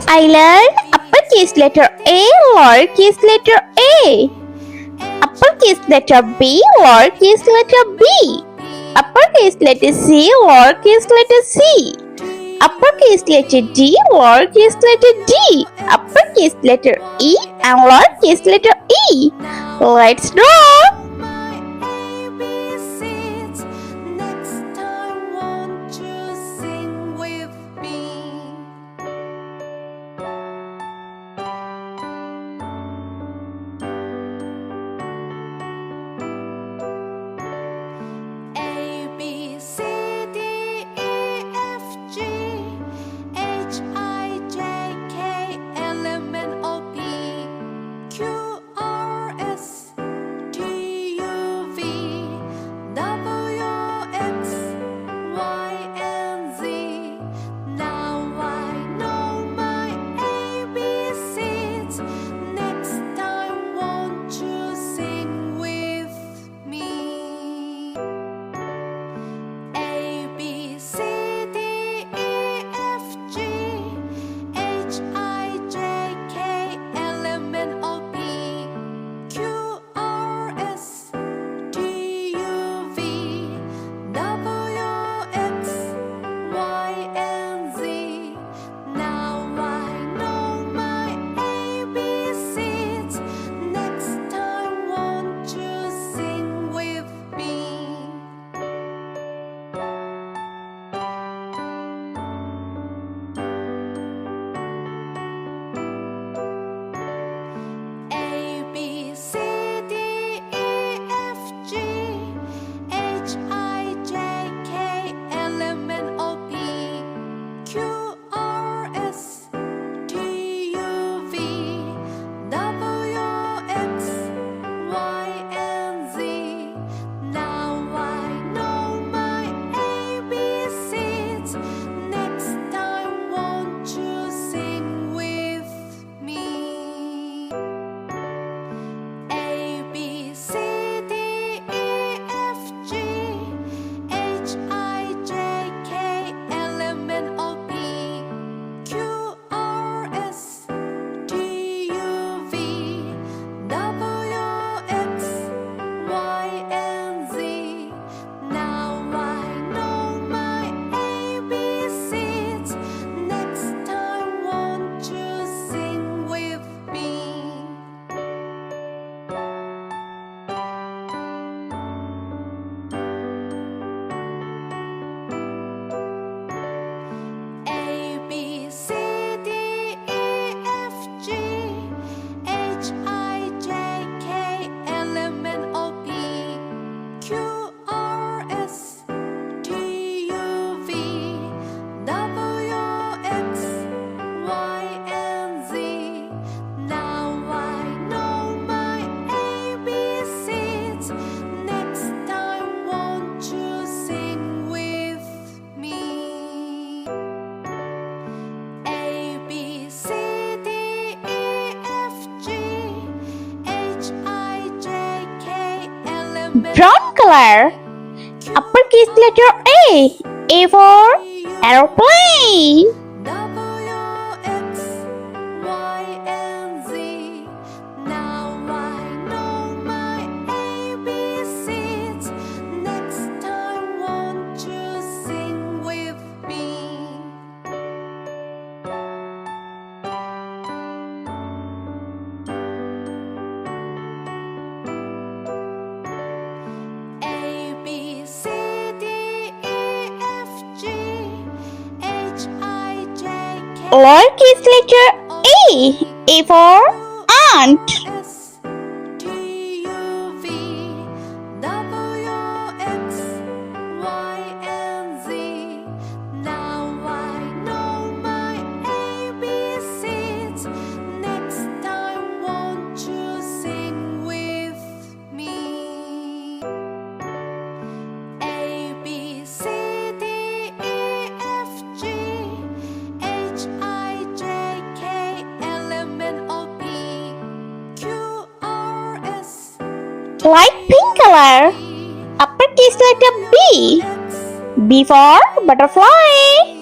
I learned uppercase letter A, lowercase letter A. Uppercase letter B, lowercase letter B. Uppercase letter C, lowercase letter C. Uppercase letter D, lowercase letter D. Uppercase letter E and lowercase letter E. Let's draw. Brown color. Uppercase letter A. A for aeroplane. Lowercase letter A. A for ant. Light pink color. Uppercase letter B. B for butterfly.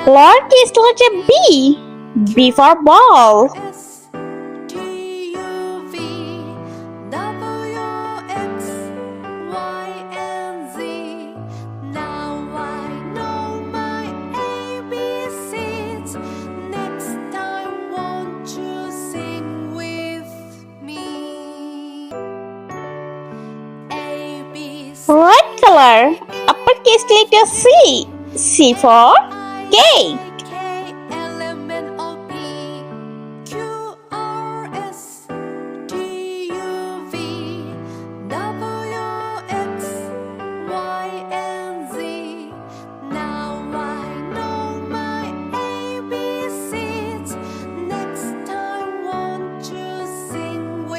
Lowercase letter B. B for ball. Red color. Uppercase letter C. C for cake.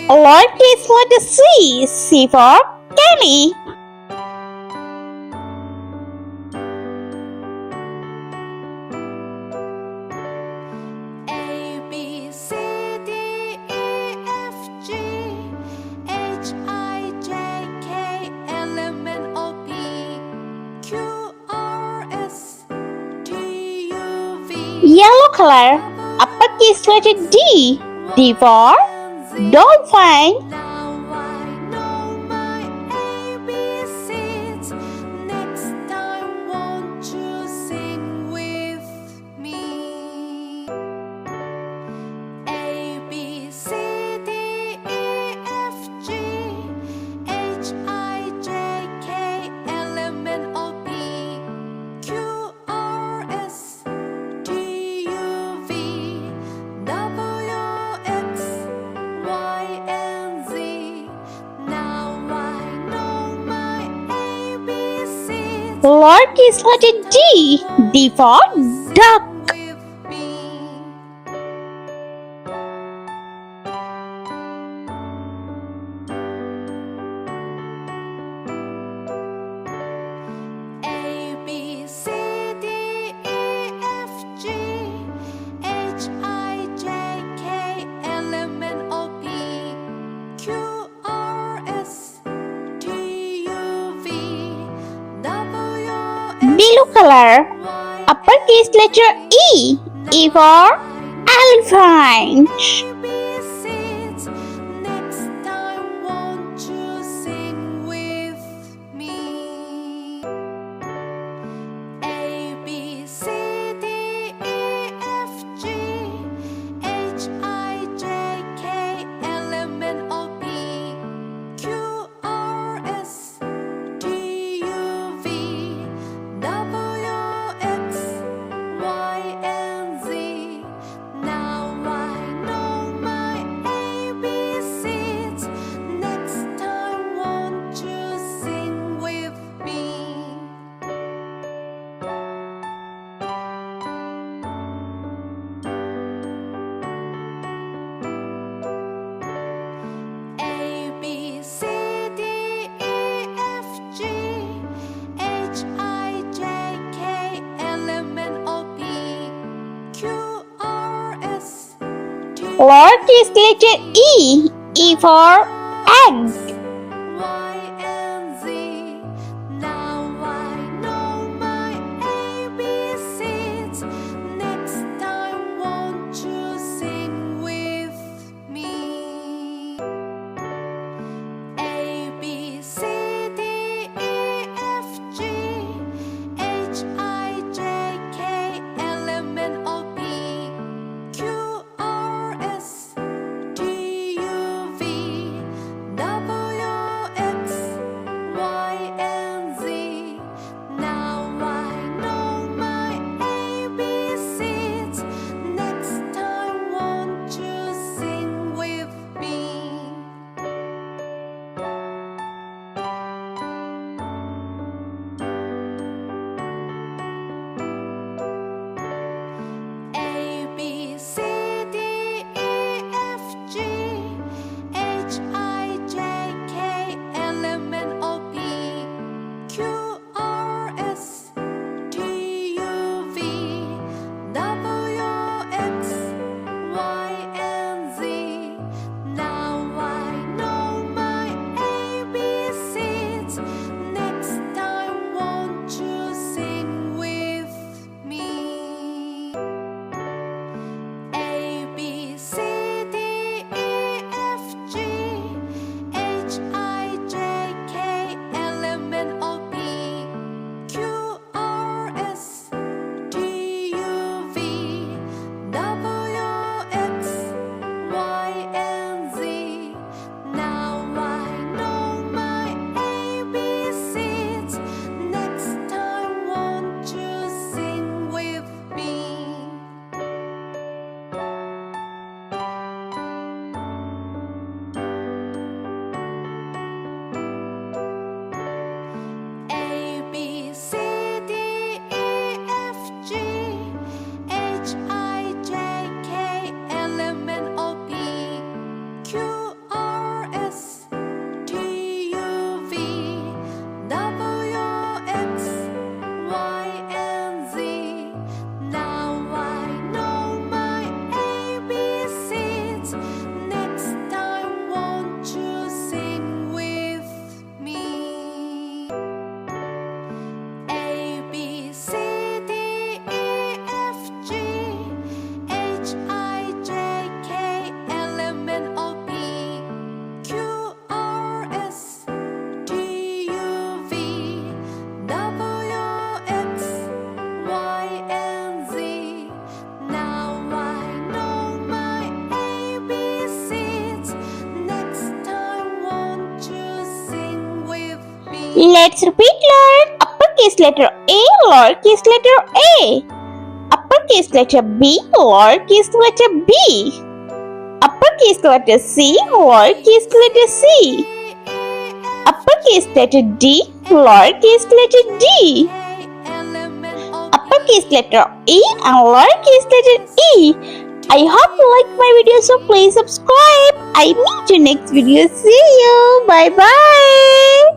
Lowercase letter C. C for candy. Yellow color. Uppercase letter D. D for dolphin. Lowercase letter D. D for duck. Blue color. Uppercase letter E. E for elephant. Lowercase letter E. E for egg. Let's repeat learn. Uppercase letter A, lowercase letter A. Uppercase letter B, lowercase letter B. Uppercase letter C, lowercase letter C. Uppercase letter D, lowercase letter D. Uppercase letter E and lowercase letter E. I hope you like my video, so please subscribe. I meet you next video. See you. Bye bye.